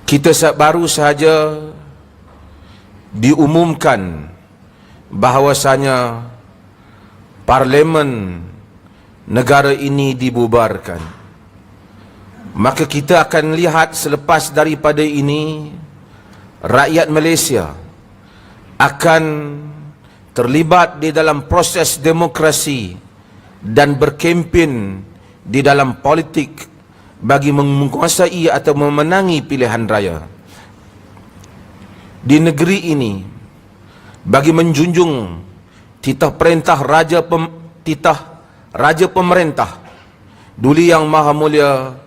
Kita baru sahaja diumumkan bahawasanya parlimen negara ini dibubarkan. Maka kita akan lihat selepas daripada ini, rakyat Malaysia akan terlibat di dalam proses demokrasi dan berkempen di dalam politik bagi menguasai atau memenangi pilihan raya. Di negeri ini, bagi menjunjung titah perintah Raja Pemerintah Duli Yang Maha Mulia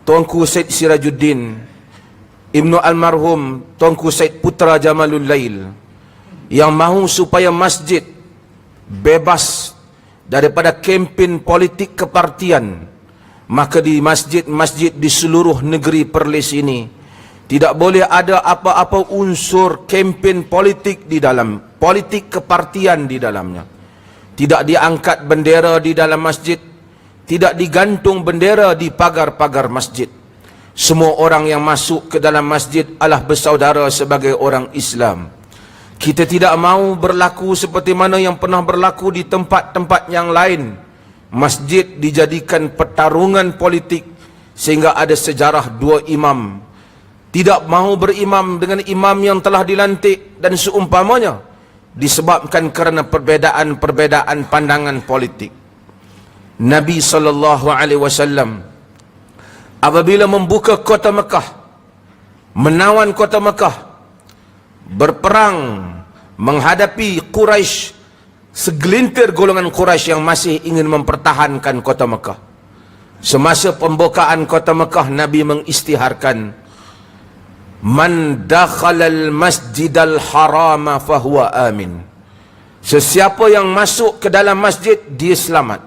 Tuanku Syed Sirajuddin Ibnu Almarhum Tuanku Syed Putra Jamalul Lail, yang mahu supaya masjid bebas daripada kempen politik kepartian, maka di masjid-masjid di seluruh negeri Perlis ini tidak boleh ada apa-apa unsur kempen politik di dalam, politik kepartian di dalamnya. Tidak diangkat bendera di dalam masjid, tidak digantung bendera di pagar-pagar masjid. Semua orang yang masuk ke dalam masjid adalah bersaudara sebagai orang Islam. Kita tidak mahu berlaku seperti mana yang pernah berlaku di tempat-tempat yang lain. Masjid dijadikan pertarungan politik sehingga ada sejarah dua imam. Tidak mahu berimam dengan imam yang telah dilantik dan seumpamanya, disebabkan kerana perbedaan-perbedaan pandangan politik. Nabi SAW apabila membuka kota Mekah, menawan kota Mekah, berperang menghadapi Quraisy, segelintir golongan Quraisy yang masih ingin mempertahankan kota Mekah. Semasa pembukaan kota Mekah, Nabi mengistiharkan, man dakhalal masjidal harama fahuwa amin. Sesiapa yang masuk ke dalam masjid, dia selamat.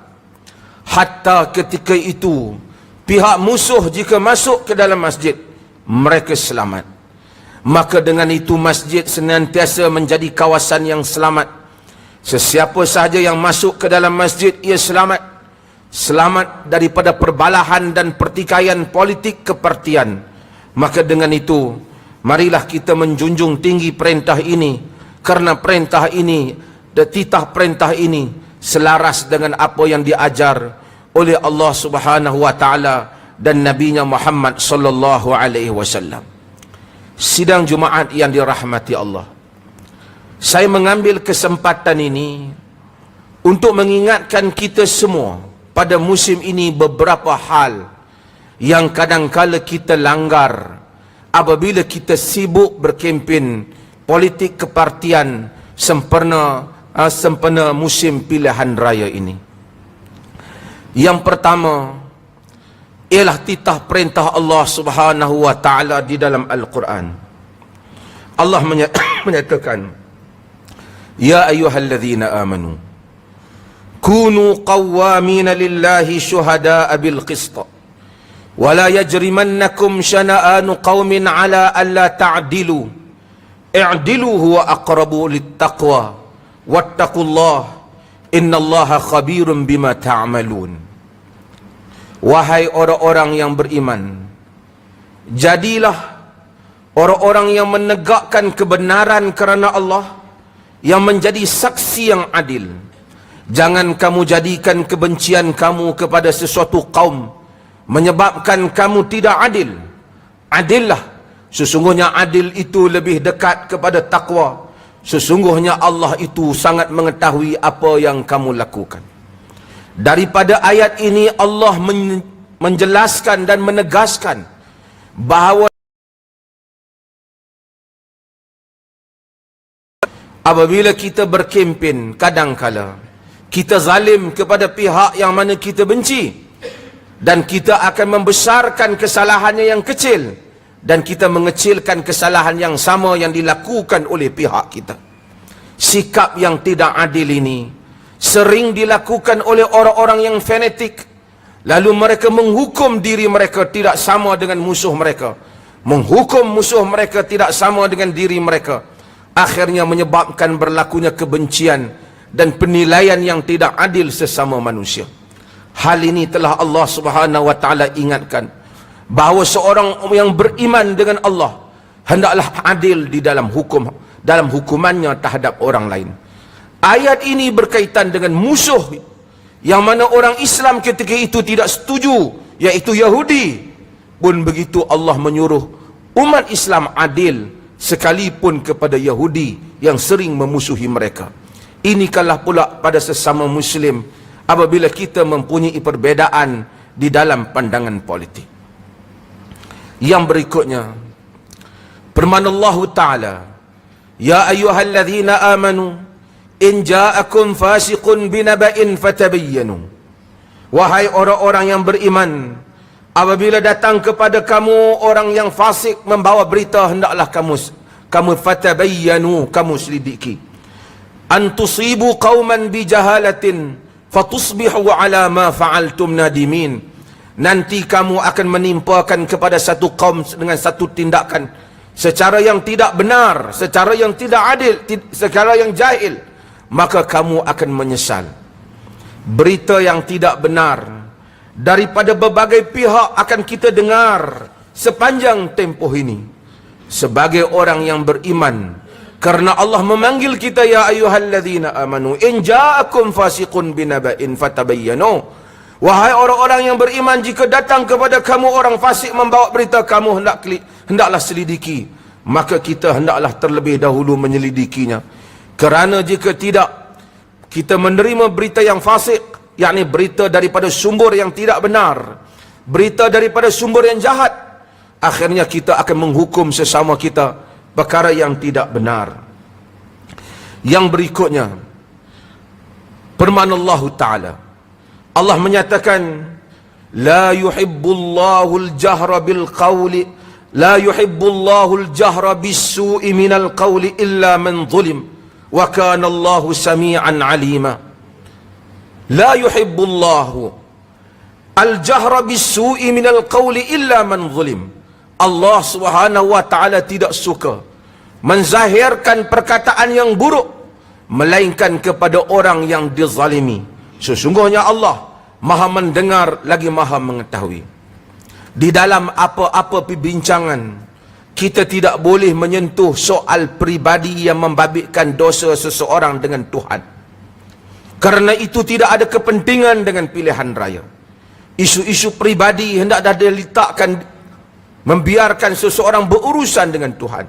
Hatta ketika itu pihak musuh jika masuk ke dalam masjid, mereka selamat. Maka dengan itu masjid senantiasa menjadi kawasan yang selamat. Sesiapa sahaja yang masuk ke dalam masjid, ia selamat. Selamat daripada perbalahan dan pertikaian politik kepartian. Maka dengan itu, marilah kita menjunjung tinggi perintah ini, kerana perintah ini dan titah perintah ini selaras dengan apa yang diajar oleh Allah Subhanahu wa taala dan Nabi-Nya Muhammad sallallahu alaihi wasallam. Sidang Jumaat yang dirahmati Allah, saya mengambil kesempatan ini untuk mengingatkan kita semua pada musim ini beberapa hal yang kadang-kala kita langgar apabila kita sibuk berkempen politik kepartian sempena musim pilihan raya ini. Yang pertama ialah titah perintah Allah Subhanahu wa taala di dalam Al-Quran. Allah menyatakan, ya ayyuhalladzina amanu kunu qawwamina lillahi syuhada'a bil qist wa la yajrimannakum syana'anu qaumin ala alla ta'dilu i'dilu huwa aqrabu littaqwa wattaqullaha innallaha khabirun bima ta'malun. Wahai orang-orang yang beriman, jadilah orang-orang yang menegakkan kebenaran kerana Allah, yang menjadi saksi yang adil. Jangan kamu jadikan kebencian kamu kepada sesuatu kaum menyebabkan kamu tidak adil. Adillah, sesungguhnya adil itu lebih dekat kepada takwa. Sesungguhnya Allah itu sangat mengetahui apa yang kamu lakukan. Daripada ayat ini Allah menjelaskan dan menegaskan bahawa apabila kita berkempen, kadangkala kita zalim kepada pihak yang mana kita benci, dan kita akan membesarkan kesalahannya yang kecil, dan kita mengecilkan kesalahan yang sama yang dilakukan oleh pihak kita. Sikap yang tidak adil ini sering dilakukan oleh orang-orang yang fanatik. Lalu mereka menghukum diri mereka tidak sama dengan musuh mereka, menghukum musuh mereka tidak sama dengan diri mereka. Akhirnya menyebabkan berlakunya kebencian dan penilaian yang tidak adil sesama manusia. Hal ini telah Allah Subhanahu wa taala ingatkan bahawa seorang yang beriman dengan Allah hendaklah adil di dalam hukumannya terhadap orang lain. Ayat ini berkaitan dengan musuh yang mana orang Islam ketika itu tidak setuju, yaitu Yahudi. Pun begitu Allah menyuruh umat Islam adil sekalipun kepada Yahudi yang sering memusuhi mereka. Inikahlah pula pada sesama Muslim apabila kita mempunyai perbezaan di dalam pandangan politik. Yang berikutnya, firman Allah Ta'ala, Ya ayyuhalladzina amanu in ja'akum fasiqun binaba'in fatabayyanu. Wahai orang-orang yang beriman, apabila datang kepada kamu orang yang fasik membawa berita, hendaklah kamu fatabayyanu, kamu selidiki. An tusibu qauman bijahalatin fatusbihu ala ma fa'altum nadimin. Nanti kamu akan menimpakan kepada satu kaum dengan satu tindakan secara yang tidak benar, secara yang tidak adil, secara yang jahil, maka kamu akan menyesal. Berita yang tidak benar daripada berbagai pihak akan kita dengar sepanjang tempoh ini. Sebagai orang yang beriman, karena Allah memanggil kita, ya ayyuhalladzina amanu in ja'akum fasiqun binaba'in fatabayyanu. Wahai orang-orang yang beriman, jika datang kepada kamu orang fasik membawa berita, kamu hendaklah selidiki. Maka kita hendaklah terlebih dahulu menyelidikinya. Kerana jika tidak, kita menerima berita yang fasik, yakni berita daripada sumber yang tidak benar, berita daripada sumber yang jahat, akhirnya kita akan menghukum sesama kita perkara yang tidak benar. Yang berikutnya, firman Allah Ta'ala, Allah menyatakan, La yuhibbullahu al-jahra bil qawli, La yuhibbullahu al-jahra bis-su'i minal qawli illa man zulim, wa kana Allahu sami'an alima. La yuhibbullahu al-jahra bis-su'i minal qawli illa man zulim. Allah Subhanahu wa Ta'ala tidak suka menzahirkan perkataan yang buruk melainkan kepada orang yang dizalimi. Sesungguhnya Allah Maha mendengar lagi Maha mengetahui. Di dalam apa-apa perbincangan, kita tidak boleh menyentuh soal pribadi yang membabitkan dosa seseorang dengan Tuhan. Kerana itu tidak ada kepentingan dengan pilihan raya. Isu-isu pribadi hendak diletakkan, membiarkan seseorang berurusan dengan Tuhan.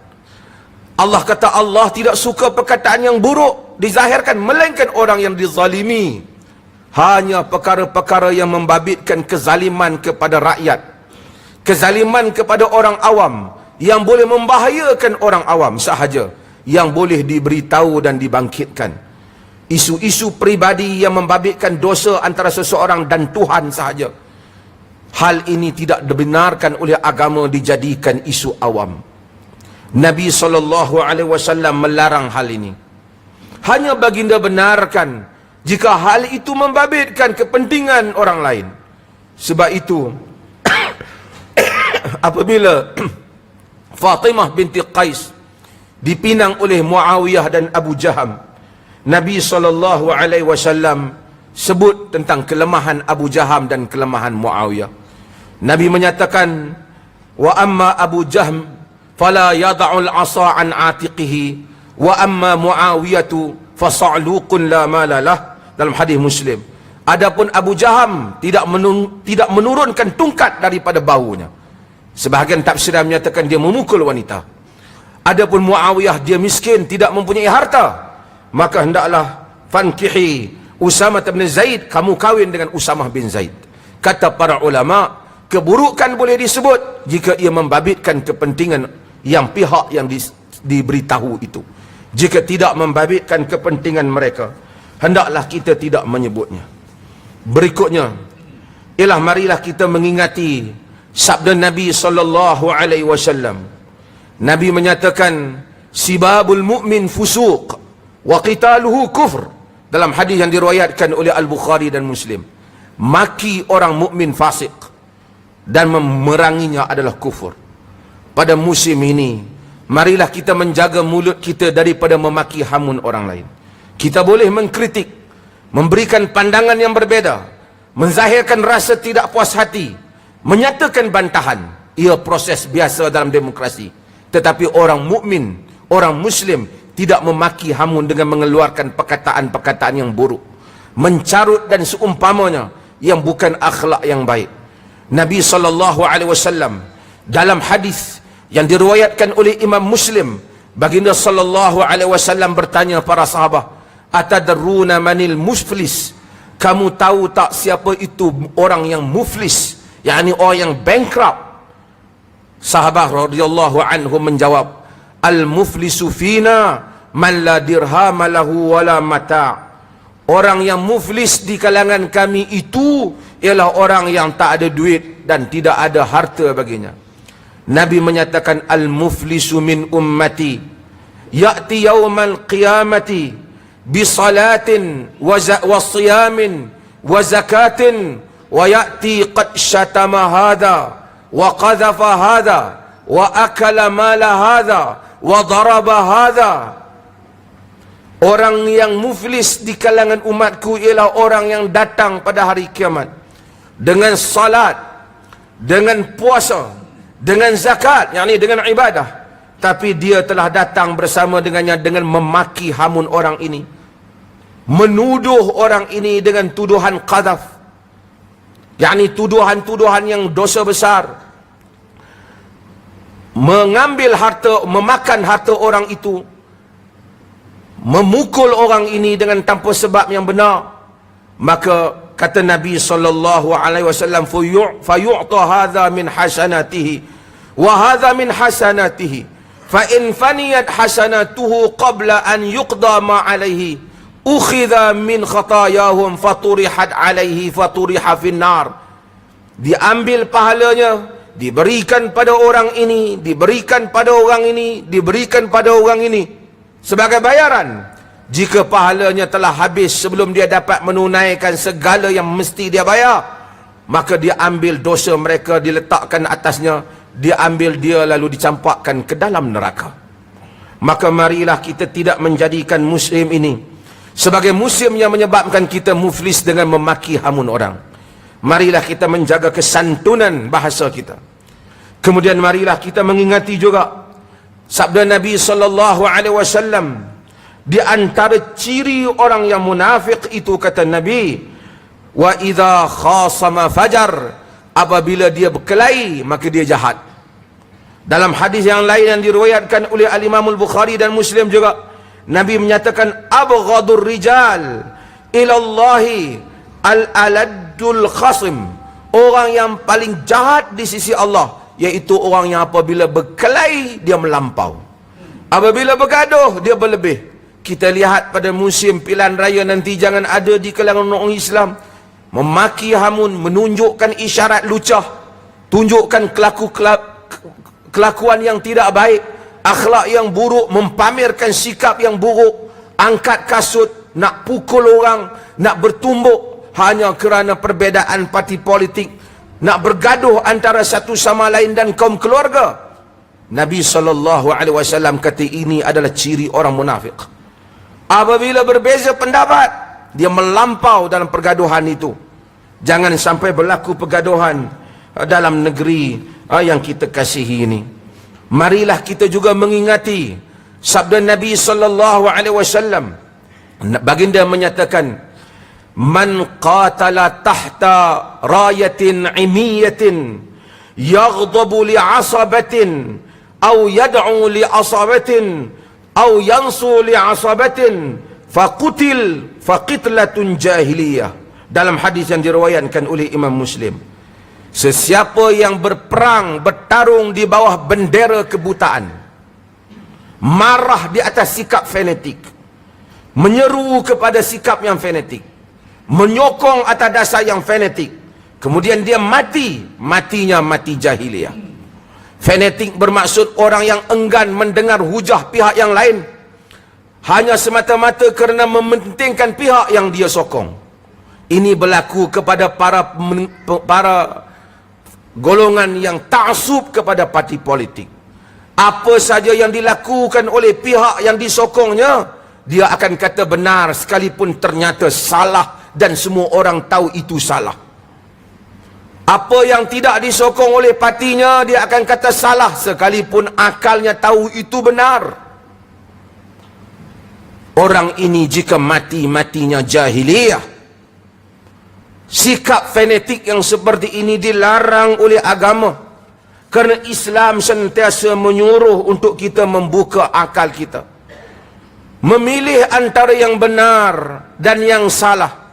Allah kata Allah tidak suka perkataan yang buruk dizahirkan melainkan orang yang dizalimi. Hanya perkara-perkara yang membabitkan kezaliman kepada rakyat, kezaliman kepada orang awam, yang boleh membahayakan orang awam sahaja yang boleh diberitahu dan dibangkitkan. Isu-isu pribadi yang membabitkan dosa antara seseorang dan Tuhan sahaja, hal ini tidak dibenarkan oleh agama dijadikan isu awam. Nabi SAW melarang hal ini. Hanya baginda benarkan jika hal itu membabitkan kepentingan orang lain. Sebab itu apabila Fatimah binti Qais dipinang oleh Muawiyah dan Abu Jaham, Nabi SAW sebut tentang kelemahan Abu Jaham dan kelemahan Muawiyah. Nabi menyatakan, wa amma Abu Jahm fala yada'ul asa an atiqihi wa amma Muawiyatu fasa'luqun la malalah, dalam hadis Muslim. Adapun Abu Jaham tidak menurunkan tungkat daripada bahunya. Sebahagian tafsiran menyatakan dia memukul wanita. Adapun Muawiyah dia miskin, tidak mempunyai harta. Maka hendaklah fankihi Usamah bin Zaid, kamu kawin dengan Usamah bin Zaid. Kata para ulama, keburukan boleh disebut jika ia membabitkan kepentingan yang pihak yang diberitahu itu. Jika tidak membabitkan kepentingan mereka, hendaklah kita tidak menyebutnya. Berikutnya ialah marilah kita mengingati sabda Nabi SAW. Nabi menyatakan, sibabul mu'min fusuq wa qitaluhu kufr, dalam hadis yang diriwayatkan oleh Al-Bukhari dan Muslim. Maki orang mukmin fasik dan memeranginya adalah kufur. Pada musim ini, marilah kita menjaga mulut kita daripada memaki hamun orang lain. Kita boleh mengkritik, memberikan pandangan yang berbeza, menzahirkan rasa tidak puas hati, menyatakan bantahan. ia proses biasa dalam demokrasi. Tetapi orang mukmin, orang Muslim tidak memaki hamun dengan mengeluarkan perkataan-perkataan yang buruk, mencarut dan seumpamanya yang bukan akhlak yang baik. Nabi SAW dalam hadis yang diriwayatkan oleh Imam Muslim, baginda SAW bertanya para sahabat, "Atadruna manil muflis?" Kamu tahu tak siapa itu orang yang muflis, yakni orang yang bankrupt? Sahabat radhiyallahu anhu menjawab, "Al-muflisu fina man la dirham lahu wala mata." Orang yang muflis di kalangan kami itu ialah orang yang tak ada duit dan tidak ada harta baginya. Nabi menyatakan, "Al-muflisu min ummati ya'ti yawmal qiyamati bi salatin wa siyamin wa zakatin wa ya'ti qad syatama hadha wa qadhafa hadha wa akala mala hadha wa daraba hadha." Orang yang muflis di kalangan umatku ialah orang yang datang pada hari kiamat dengan salat, dengan puasa, dengan zakat, yakni dengan ibadah, tapi dia telah datang bersama dengannya dengan memaki hamun orang ini, menuduh orang ini dengan tuduhan qadhaf, yakni tuduhan-tuduhan yang dosa besar, mengambil harta, memakan harta orang itu, memukul orang ini dengan tanpa sebab yang benar. Maka kata Nabi SAW, "Fayu'ta hadha min hasanatihi wa hadha min hasanatihi, fa in faniyat hasanatuhu qabla an yuqda ma alaihi, ukhidha min khatayahum faturihat alaihi faturiha finnar." Diambil pahalanya, diberikan pada orang ini, diberikan pada orang ini, diberikan pada orang ini sebagai bayaran. Jika pahalanya telah habis sebelum dia dapat menunaikan segala yang mesti dia bayar, maka dia ambil dosa mereka, diletakkan atasnya, dia ambil dia lalu dicampakkan ke dalam neraka. Maka marilah kita tidak menjadikan musim ini sebagai musim yang menyebabkan kita muflis dengan memaki hamun orang. Marilah kita menjaga kesantunan bahasa kita. Kemudian marilah kita mengingati juga sabda Nabi SAW, di antara ciri orang yang munafik itu, kata Nabi, "Wa idza khasama fajar," apabila dia berkelahi maka dia jahat. Dalam hadis yang lain yang diriwayatkan oleh Al-Imam Al-Bukhari dan Muslim juga, Nabi menyatakan, "Abghadur rijal ilallahi al-aladul khasim." Orang yang paling jahat di sisi Allah iaitu orang yang apabila berkelahi dia melampau, apabila bergaduh dia berlebih. Kita lihat pada musim pilihan raya nanti, jangan ada di kalangan orang Islam memaki hamun, menunjukkan isyarat lucah, tunjukkan kelakuan yang tidak baik, akhlak yang buruk, mempamerkan sikap yang buruk, angkat kasut, nak pukul orang, nak bertumbuk hanya kerana perbezaan parti politik, nak bergaduh antara satu sama lain dan kaum keluarga. Nabi SAW kata ini adalah ciri orang munafik. Apabila berbeza pendapat, dia melampau dalam pergaduhan itu. Jangan sampai berlaku pergaduhan dalam negeri yang kita kasihi ini. Marilah kita juga mengingati sabda Nabi SAW. Baginda menyatakan, "Man qatala tahta rayatin imiyatin yaghdabu li'asabatin aw yad'u li'asabatin aw yansu li'asabatin faqutil faqitlatun jahiliyah." Dalam hadis yang diriwayatkan oleh Imam Muslim, sesiapa yang berperang, bertarung di bawah bendera kebutaan, marah di atas sikap fanatik, menyeru kepada sikap yang fanatik, menyokong atas dasar yang fanatik, kemudian dia matinya mati jahiliyah. Fanatik bermaksud orang yang enggan mendengar hujah pihak yang lain, hanya semata-mata kerana mementingkan pihak yang dia sokong. Ini berlaku kepada para golongan yang ta'assub kepada parti politik. Apa saja yang dilakukan oleh pihak yang disokongnya, dia akan kata benar sekalipun ternyata salah dan semua orang tahu itu salah. Apa yang tidak disokong oleh patinya, dia akan kata salah sekalipun akalnya tahu itu benar. Orang ini jika mati-matinya jahiliyah. Sikap fanatik yang seperti ini dilarang oleh agama. Kerana Islam sentiasa menyuruh untuk kita membuka akal kita, memilih antara yang benar dan yang salah.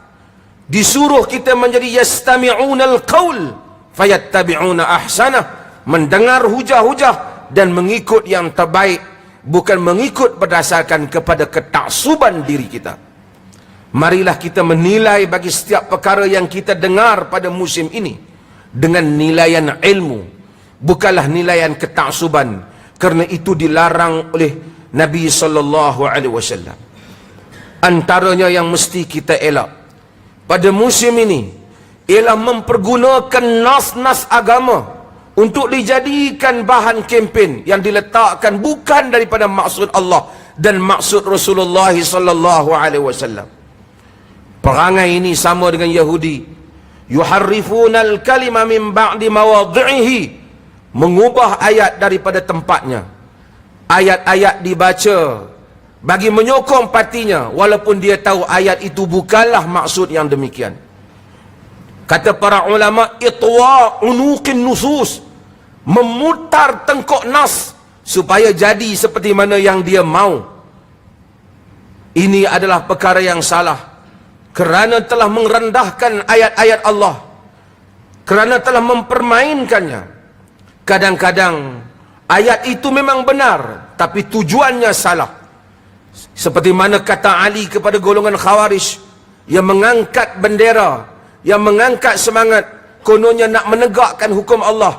Disuruh kita menjadi yastami'unal qaul fayattabi'una ahsanah, mendengar hujah-hujah dan mengikut yang terbaik, bukan mengikut berdasarkan kepada ketaksuban diri kita. Marilah kita menilai bagi setiap perkara yang kita dengar pada musim ini dengan nilaian ilmu, bukanlah nilaian ketaksuban, kerana itu dilarang oleh Nabi SAW. Antaranya yang mesti kita elak pada musim ini ialah mempergunakan nas-nas agama untuk dijadikan bahan kempen yang diletakkan bukan daripada maksud Allah dan maksud Rasulullah SAW. Perangai ini sama dengan Yahudi. Yuharrifunal kalima min ba'di mawadhi'ihi, mengubah ayat daripada tempatnya. Ayat-ayat dibaca bagi menyokong partinya, walaupun dia tahu ayat itu bukanlah maksud yang demikian. Kata para ulama, itwa unuqin nusus, memutar tengkok nas supaya jadi seperti mana yang dia mau. Ini adalah perkara yang salah, kerana telah merendahkan ayat-ayat Allah, kerana telah mempermainkannya. Kadang-kadang ayat itu memang benar, tapi tujuannya salah. Seperti mana kata Ali kepada golongan Khawarij yang mengangkat bendera, yang mengangkat semangat, kononnya nak menegakkan hukum Allah.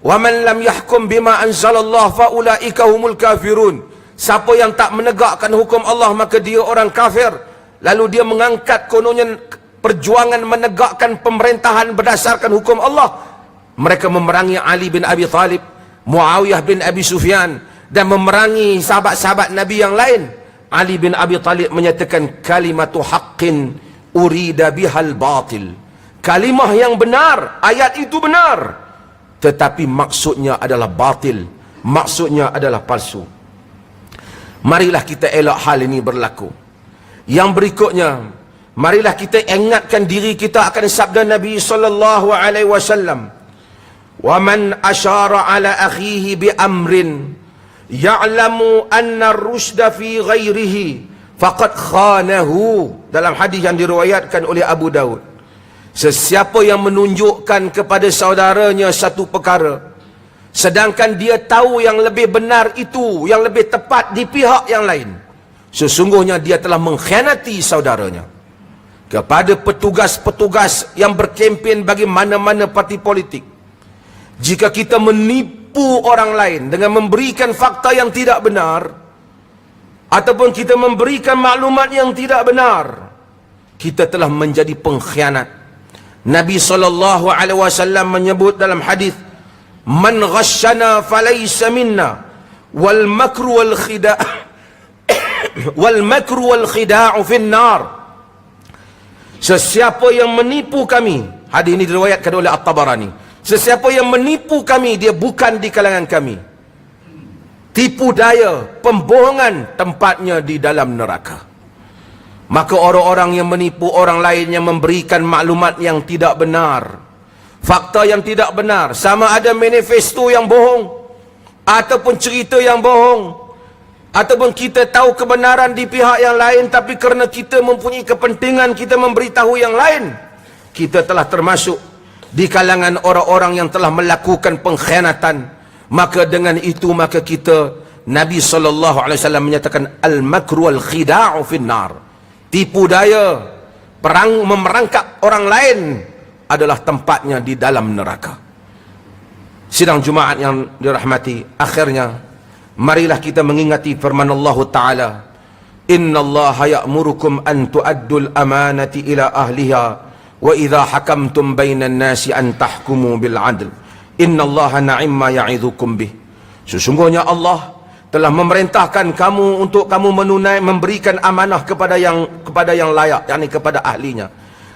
Wa man lam yahkum bima anzalallah fa ulaika humul kafirun. Siapa yang tak menegakkan hukum Allah maka dia orang kafir. Lalu dia mengangkat kononnya perjuangan menegakkan pemerintahan berdasarkan hukum Allah. Mereka memerangi Ali bin Abi Talib, Muawiyah bin Abi Sufyan, dan memerangi sahabat-sahabat Nabi yang lain. Ali bin Abi Talib menyatakan kalimatu haqqin urida bihal batil. Kalimah yang benar, ayat itu benar, tetapi maksudnya adalah batil, maksudnya adalah palsu. Marilah kita elak hal ini berlaku. Yang berikutnya, marilah kita ingatkan diri kita akan sabda Nabi SAW. Wa man asyara ala akhihi bi amrin ya'lamu anna ar-rusyda fi ghairihi faqad khanahu. Dalam hadis yang diriwayatkan oleh Abu Daud, sesiapa yang menunjukkan kepada saudaranya satu perkara sedangkan dia tahu yang lebih benar itu, yang lebih tepat di pihak yang lain, sesungguhnya dia telah mengkhianati saudaranya. Kepada petugas-petugas yang berkempen bagi mana-mana parti politik, jika kita menipu orang lain dengan memberikan fakta yang tidak benar, ataupun kita memberikan maklumat yang tidak benar, kita telah menjadi pengkhianat. Nabi SAW menyebut dalam hadis, man ghasyana falaysa minna wal makru wal khida' wal makru wal khida'u fin nar. Sesiapa yang menipu kami, hadis ini diriwayatkan oleh At-Tabarani, sesiapa yang menipu kami, dia bukan di kalangan kami. Tipu daya, pembohongan, tempatnya di dalam neraka. Maka orang-orang yang menipu orang lain, yang memberikan maklumat yang tidak benar, fakta yang tidak benar, sama ada manifesto yang bohong, ataupun cerita yang bohong, ataupun kita tahu kebenaran di pihak yang lain, tapi kerana kita mempunyai kepentingan kita memberitahu yang lain, kita telah termasuk di kalangan orang-orang yang telah melakukan pengkhianatan. Maka dengan itu, maka kita, Nabi SAW menyatakan al-makru wal-khida'u finnar, tipu daya, memerangkap orang lain adalah tempatnya di dalam neraka. Sidang Jumaat yang dirahmati, akhirnya marilah kita mengingati firman Allah Ta'ala, Inna Allah ya'murukum an tu'addul amanati ila ahliha wa idha hakamtum bainan nasi an tahkumu bil adl inna Allah na'imma ya'idhukum bih. Sesungguhnya Allah telah memerintahkan kamu untuk kamu memberikan amanah kepada yang layak, yakni kepada ahlinya.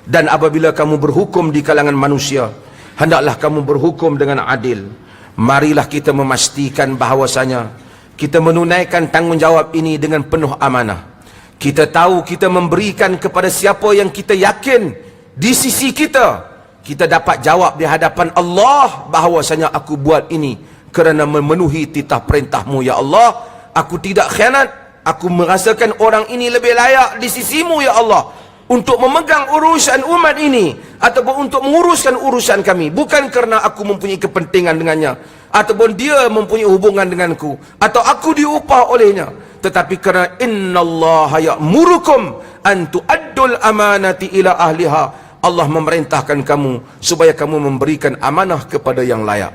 Dan apabila kamu berhukum di kalangan manusia, hendaklah kamu berhukum dengan adil. Marilah kita memastikan bahawasanya kita menunaikan tanggungjawab ini dengan penuh amanah. Kita tahu kita memberikan kepada siapa yang kita yakin di sisi kita. Kita dapat jawab di hadapan Allah bahawasanya aku buat ini kerana memenuhi titah perintahmu ya Allah. Aku tidak khianat. Aku merasakan orang ini lebih layak di sisimu ya Allah untuk memegang urusan umat ini ataupun untuk menguruskan urusan kami, bukan kerana aku mempunyai kepentingan dengannya ataupun dia mempunyai hubungan denganku atau aku diupah olehnya, tetapi kerana innallaha ya'murukum an tu'addul amanati ila ahliha. Allah memerintahkan kamu supaya kamu memberikan amanah kepada yang layak.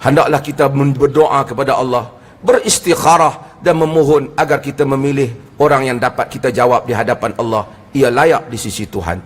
Hendaklah kita berdoa kepada Allah, beristikharah dan memohon agar kita memilih orang yang dapat kita jawab di hadapan Allah ia layak di sisi Tuhan.